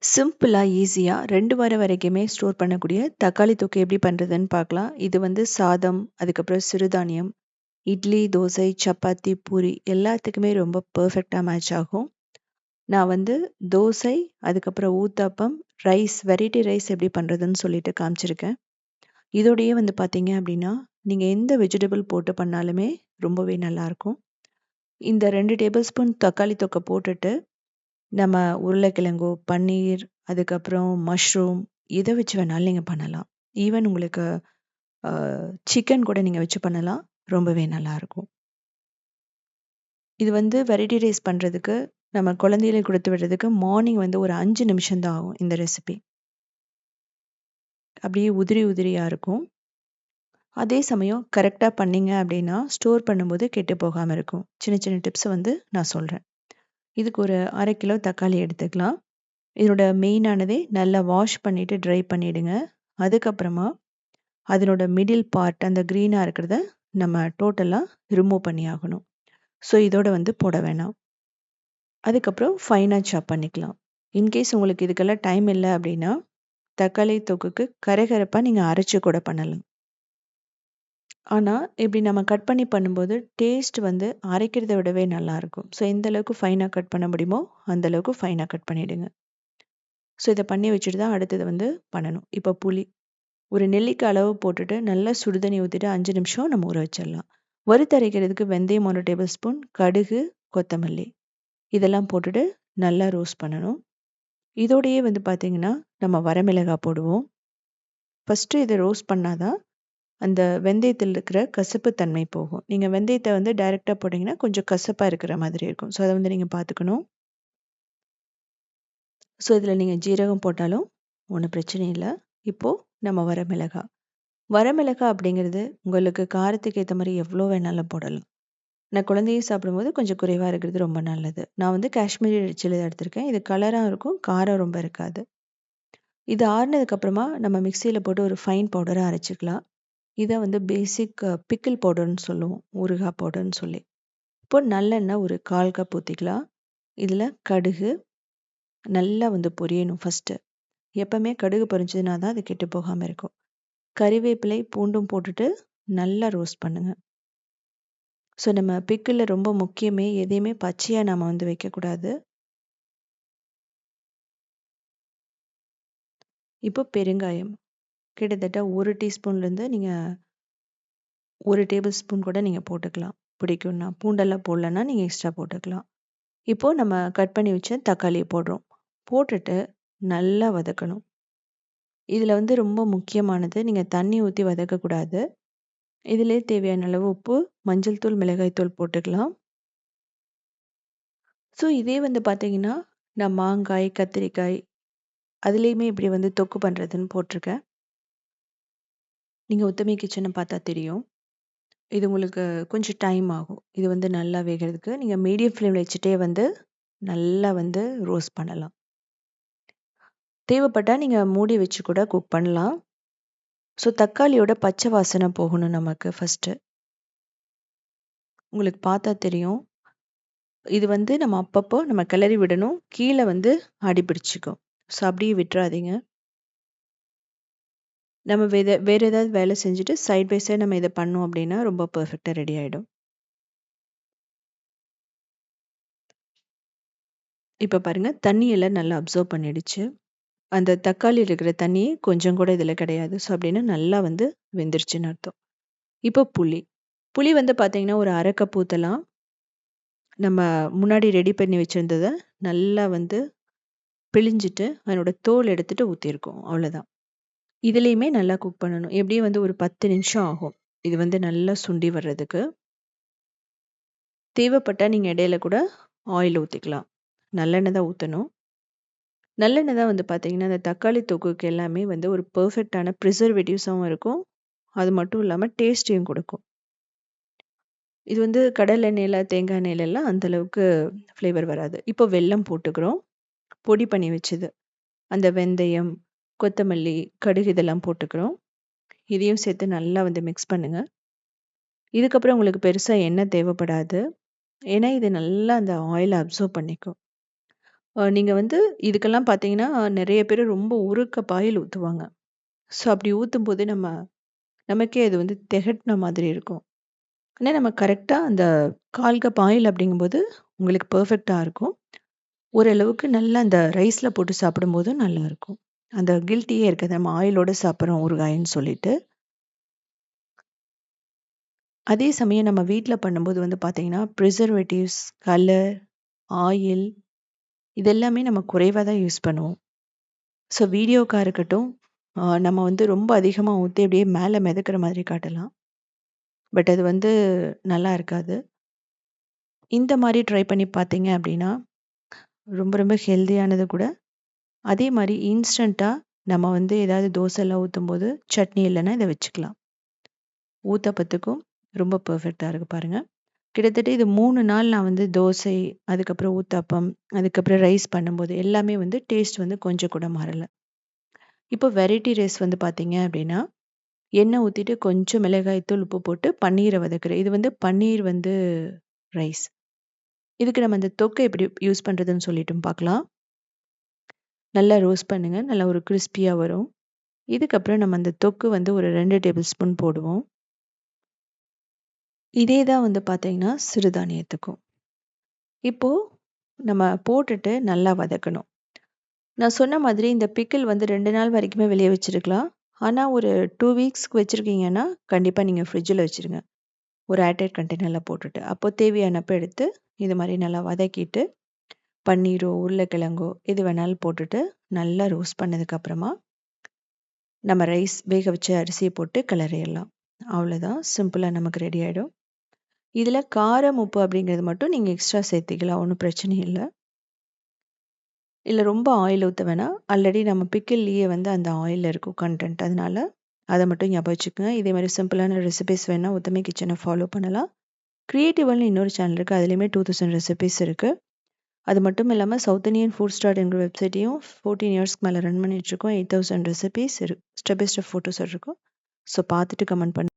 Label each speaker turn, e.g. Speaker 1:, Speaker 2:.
Speaker 1: சிம்பிளா, ஈஸியா 2 வாரம் வரைக்குமே ஸ்டோர் பண்ணக்கூடிய தக்காளி தொக்கு எப்படி பண்றதுன்னு பார்க்கலாம். இது வந்து சாதம், அதுக்கப்புறம் சிறுதானியம், இட்லி, தோசை, சப்பாத்தி, பூரி எல்லாத்துக்குமே ரொம்ப பெர்ஃபெக்ட்டா மேட்ச் ஆகும். நான் வந்து தோசை, அதுக்கப்புறம் ஊத்தாப்பம், ரைஸ், வெரைட்டி ரைஸ் எப்படி பண்றதுன்னு சொல்லிட்டு காமிச்சிருக்கேன். இதோடயே வந்து பார்த்தீங்க அப்படின்னா, நீங்க எந்த வெஜிடபிள் போட்டு பண்ணாலுமே ரொம்பவே நல்லாயிருக்கும். இந்த 2 டேபிள் ஸ்பூன் தக்காளி தொக்க போட்டுட்டு நம்ம உருளைக்கிழங்கோ, பன்னீர், அதுக்கப்புறம் மஷ்ரூம் எத வச்சு வேணாலும் நீங்க பண்ணலாம். ஈவன் உங்களுக்கு அ சிக்கன் கூட நீங்க வச்சு பண்ணலாம். ரொம்பவே நல்லாயிருக்கும். இது வந்து வெரைட்டி ரைஸ் பண்றதுக்கு, நம்ம குழந்தைகளுக்கு குடுத்து விடுறதுக்கு மார்னிங் வந்து ஒரு 5 நிமிஷம் தான் ஆகும் இந்த ரெசிபி. அப்படியே உதிரி உதிரியா இருக்கும். அதே சமயம் கரெக்ட்டா பண்ணீங்க அப்படின்னா, ஸ்டோர் பண்ணும்போது கெட்டு போகாம இருக்கும். சின்ன சின்ன டிப்ஸ வந்து நான் சொல்றேன். இதுக்கு ஒரு 1/2 கிலோ தக்காளி எடுத்துக்கலாம். இதனோட மெயினானதே நல்லா வாஷ் பண்ணிட்டு ட்ரை பண்ணிடுங்க. அதுக்கப்புறமா அதனோட மிடில் பார்ட் அந்த கிரீனா இருக்கிறத நம்ம டோட்டலா ரிமூவ் பண்ணி ஆகணும். ஸோ இதோட வந்து போட வேணாம். அதுக்கப்புறம் ஃபைனா சாப் பண்ணிக்கலாம். இன்கேஸ் உங்களுக்கு இதுக்கெல்லாம் டைம் இல்ல அப்படின்னா, தக்காளி தொக்குக்கு கரகரப்பா நீங்க அரைச்சு கூட பண்ணலாம். ஆனா, இப்படி நம்ம கட் பண்ணி பண்ணும்போது டேஸ்ட் வந்து அரைக்கிறத விடவே நல்லாயிருக்கும். ஸோ எந்த அளவுக்கு ஃபைனா கட் பண்ண முடியுமோ, அந்த அளவுக்கு ஃபைனா கட் பண்ணிடுங்க. ஸோ இத பண்ணி வச்சுட்டு தான் அடுத்தது வந்து பண்ணணும். இப்போ புளி. ஒரு நெல்லிக்காய் அளவு போட்டுட்டு நல்லா சுடுதண்ணி ஊத்திட்டு 5 நிமிஷம் நம்ம ஊற வச்சிடலாம். வறுத்தரைக்கிறதுக்கு வெந்தயம் 1 டேபிள் ஸ்பூன், கடுகு, கொத்தமல்லி இதெல்லாம் போட்டுட்டு நல்லா ரோஸ்ட் பண்ணணும். இதோடயே வந்து பார்த்தீங்கன்னா, நம்ம வரமிளகாய் போடுவோம். ஃபர்ஸ்ட்டு இத ரோஸ்ட் பண்ணாதான் அந்த வெந்தயத்தில் இருக்கிற கசப்பு தன்மை போகும். நீங்க வெந்தயத்த வந்து டைரக்ட்டா போட்டீங்கன்னா, கொஞ்சம் கசப்பா இருக்கிற மாதிரி இருக்கும். ஸோ அத வந்து நீங்க பார்த்துக்கணும். ஸோ இதில நீங்க ஜீரகம் போட்டாலும் ஒண்ணும் பிரச்சனை இல்ல. இப்போ நம்ம வரமிளகாய். வரமிளகாய் அப்படிங்கிறது உங்களுக்கு காரத்துக்கு ஏத்த மாரி எவ்வளோ வேணாலும் போடலாம். நான் குழந்தையும் சாப்பிடும்போது கொஞ்சம் குறைவா இருக்கிறது ரொம்ப நல்லது. நான் வந்து காஷ்மீரி ரெட் சில்லி தான் எடுத்திருக்கேன். இது கலரா இருக்கும். காரம் ரொம்ப இருக்காது. இது ஆறுனதுக்கு அப்புறமா நம்ம மிக்ஸியில போட்டு ஒரு ஃபைன் பவுடரா அரைச்சுக்கலாம். இத வந்து பேசிக் பிக்கிள் பவுடர்ன்னு சொல்லுவோம். ஊறுகாய் பவுடர்ன்னு சொல்லி. இப்போ நல்லெண்ணெய் ஒரு 1/4 கப் ஊத்திக்கலாம். இதில கடுகு நல்லா வந்து பொரியணும் ஃபர்ஸ்ட்டு. எப்பவுமே கடுகு பொரிஞ்சதுனா தான் அது கெட்டு போகாம இருக்கும். கறிவேப்பிலை, பூண்டும் போட்டுட்டு நல்லா ரோஸ்ட் பண்ணுங்க. ஸோ நம்ம பிக்கிள்ல ரொம்ப முக்கியமே எதையுமே பச்சையா நாம வந்து வைக்கக்கூடாது. இப்போ பெருங்காயம். கிட்டத்தட்ட 1 டீஸ்பூன்லேருந்து நீங்க 1 டேபிள் ஸ்பூன் கூட நீங்க போட்டுக்கலாம். பிடிக்கும்னா. பூண்டெல்லாம் போடலன்னா நீங்க எக்ஸ்ட்ரா போட்டுக்கலாம். இப்போ நம்ம கட் பண்ணி வச்ச தக்காளிய போடுறோம். போட்டுட்டு நல்லா வதக்கணும். இதுல வந்து ரொம்ப முக்கியமானது நீங்க தண்ணி ஊத்தி வதக்கக்கூடாது. இதிலேயே தேவையான அளவு உப்பு, மஞ்சள் தூள், மிளகாய் தூள் போட்டுக்கலாம். ஸோ இதே வந்து பார்த்தீங்கன்னா, நான் மாங்காய், கத்திரிக்காய் அதுலயுமே இப்படி வந்து தொக்கு பண்றதுன்னு போட்டிருக்கேன். நீங்க உத்தமி கிச்சன பார்த்தா தெரியும். இது உங்களுக்கு கொஞ்சம் டைம் ஆகும். இது வந்து நல்லா வேகறதுக்கு. நீங்க மீடியம் ஃப்ளேம்ல வச்சுட்டே வந்து நல்லா வந்து ரோஸ்ட் பண்ணலாம். தேவைப்பட்டா நீங்க மூடி வச்சு கூட குக் பண்ணலாம். ஸோ தக்காளியோட பச்சை வாசனை போகணும் நமக்கு ஃபர்ஸ்ட்டு. உங்களுக்கு பார்த்தா தெரியும். இது வந்து நம்ம அப்பப்போ நம்ம கிளறி விடணும். கீழ வந்து அடி பிடிச்சுக்கும். ஸோ அப்படியே விட்டுறாதீங்க. நம்ம வேற ஏதாவது வேலை செஞ்சுட்டு சைட் பை சைட் நம்ம இத பண்ணோம் அப்படின்னா ரொம்ப பெர்ஃபெக்ட்டா ரெடி ஆயிடும். இப்ப பாருங்க தண்ணி எல்லாம் நல்லா அப்சர்வ் பண்ணிடுச்சு. அந்த தக்காளியில இருக்கிற தண்ணி கொஞ்சம் கூட இதுல கிடையாது. ஸோ அப்படின்னா நல்லா வந்து வெந்துருச்சுன்னு அர்த்தம். இப்போ புளி. புளி வந்து பார்த்தீங்கன்னா, ஒரு 1/2 கப் ஊத்தலாம். நம்ம முன்னாடி ரெடி பண்ணி வச்சிருந்தத நல்லா வந்து பிழிஞ்சிட்டு, அதனோட தோல் எடுத்துட்டு ஊத்தியிருக்கோம். அவ்வளோதான். இதுலயுமே நல்லா குக் பண்ணணும். எப்படியும் வந்து ஒரு 10 நிமிஷம் ஆகும். இது வந்து நல்லா சுண்டி வர்றதுக்கு. தேவைப்பட்டா நீங்க இடையில கூட ஆயில் ஊத்திக்கலாம். நல்லெண்ணெய் தான் ஊத்தணும். நல்லெண்ணெய் தான் வந்து பார்த்தீங்கன்னா, அந்த தக்காளி தொக்குக்கு எல்லாமே வந்து ஒரு பெர்ஃபெக்ட்டான ப்ரிசர்வேட்டிவ்ஸாவும் இருக்கும். அது மட்டும் இல்லாம டேஸ்ட்டையும் கொடுக்கும். இது வந்து கடலை எண்ணெயில, தேங்காய் எண்ணெயிலலாம் அந்த அளவுக்கு ஃப்ளேவர் வராது. இப்போ வெல்லம் போட்டுக்கிறோம். பொடி பண்ணி வச்சது. அந்த வெந்தயம், கொத்தமல்லி, கடுகு இதெல்லாம் போட்டுக்கிறோம். இதையும் சேர்த்து நல்லா வந்து மிக்ஸ் பண்ணுங்க. இதுக்கப்புறம் உங்களுக்கு பெருசா எண்ணெய் தேவைப்படாது. ஏன்னா, இது நல்லா அந்த ஆயில அப்சர்வ் பண்ணிக்கும். நீங்க வந்து இதுக்கெல்லாம் பார்த்தீங்கன்னா, நெறைய பேரு ரொம்ப உருக்க பாயில் ஊத்துவாங்க. ஸோ அப்படி ஊத்தும்போது நமக்கே அது வந்து திகட்டுன மாதிரி இருக்கும். ஆனா நம்ம கரெக்ட்டா அந்த 1/4 கப் ஆயில் அப்படிங்கும்போது உங்களுக்கு பெர்ஃபெக்ட்டா இருக்கும். ஓரளவுக்கு நல்லா அந்த ரைஸ்ல போட்டு சாப்பிடும்போது நல்லாருக்கும். அந்த கில்ட்டியே இருக்காது. நம்ம ஆயிலோட சாப்பிடுறோம் ஊறுகாய்ன்னு சொல்லிட்டு. அதே சமயம் நம்ம வீட்ல பண்ணும்போது வந்து பார்த்தீங்கன்னா, ப்ரிசர்வேட்டிவ்ஸ், கலர், ஆயில் இது எல்லாமே நம்ம குறைவா தான் யூஸ் பண்ணுவோம். ஸோ வீடியோக்கா இருக்கட்டும், நம்ம வந்து ரொம்ப அதிகமா ஊத்தி அப்படியே மேல மிதக்குற மாதிரி காட்டலாம். பட் அது வந்து நல்லா இருக்காது. இந்த மாரி ட்ரை பண்ணி பார்த்தீங்க அப்படின்னா, ரொம்ப ரொம்ப ஹெல்தியானது கூட. அதே மாரி இன்ஸ்டன்ட்டா நம்ம வந்து ஏதாவது தோசைலாம் ஊத்தும்போது, சட்னி இல்லன்னா இத வச்சுக்கலாம். ஊத்தப்பத்துக்கும் ரொம்ப பெர்ஃபெக்ட்டா இருக்கு பாருங்க. கிட்டத்தட்ட இது 3 நாள் நான் வந்து தோசை, அதுக்கப்புறம் ஊத்தாப்பம், அதுக்கப்புறம் ரைஸ் பண்ணும்போது எல்லாமே வந்து டேஸ்ட் வந்து கொஞ்சம் கூட மாறல. இப்போ வெரைட்டி ரைஸ் வந்து பார்த்தீங்க அப்படின்னா, எண்ணெய் ஊத்திட்டு கொஞ்சம் மிளகாய் தூள், உப்பு போட்டு பன்னீர வதக்குறேன். இது வந்து பன்னீர் வந்து ரைஸ். இதுக்கு நம்ம இந்த தொக்க எப்படி யூஸ் பண்றதுன்னு சொல்லிட்டும் பார்க்கலாம். நல்லா ரோஸ்ட் பண்ணுங்க. நல்லா ஒரு கிரிஸ்பியா வரும். இதுக்கப்புறம் நம்ம அந்த தொக்கு வந்து ஒரு 2 டேபிள் ஸ்பூன் போடுவோம். இதே தான் வந்து பார்த்தீங்கன்னா, சிறுதானியத்துக்கும். இப்போ நம்ம போட்டுட்டு நல்லா வதக்கணும். நான் சொன்ன மாதிரி இந்த பிக்கிள் வந்து 2 நாள் வரைக்குமே வெளிய வச்சிருக்கலாம். ஆனா ஒரு 2 வீக்ஸ்க்கு வச்சிருக்கீங்கன்னா, கண்டிப்பா நீங்க ஃப்ரிட்ஜ்ல வச்சுருங்க. ஒரு ஏர்டைட் கண்டெய்னர்ல போட்டுட்டு. அப்போ தேவையானப்ப எடுத்து இது மாரி நல்லா வதக்கிட்டு, பன்னீரோ, உருளைக்கிழங்கோ எது வேணாலும் போட்டுட்டு, நல்லா ரோஸ்ட் பண்ணதுக்கு அப்புறமா, நம்ம ரைஸ் வேக வச்ச அரிசிய போட்டு கிளறிறலாம். அவ்வளோதான். சிம்பிளா நமக்கு ரெடி ஆயிடும். இதில காரம், உப்பு அப்படிங்கிறது மட்டும் நீங்க எக்ஸ்ட்ரா சேர்த்துக்கலாம். ஒண்ணும் பிரச்சனை இல்ல. இல்ல ரொம்ப ஆயில் ஊத்த வேணாம். ஆல்ரெடி நம்ம பிக்கிள்லயே வந்து அந்த ஆயில்ல இருக்கும் கன்டென்ட். அதனால அத மட்டும் ஞாபகம் வச்சுக்கங்க. இதே மாரி சிம்பிளான ரெசிபீஸ் வேணா உத்தமி கிச்சன ஃபாலோ பண்ணலாம். கிரியேட்டிவ்னு இன்னொரு சேனல் இருக்கு. அதிலயுமே 2000 ரெசிபீஸ் இருக்கு. அது மட்டும் இல்லாம சவுத் இண்டியன் ஃபுட் ஸ்டார்ட் என்கிற வெப்சைட்டையும் 14 இயர்ஸ்க்கு மேல ரன் பண்ணிட்டுருக்கோம். 8000 recipes step by step photos இருக்கும். ஸோ பார்த்துட்டு கமெண்ட் பண்ணுங்க.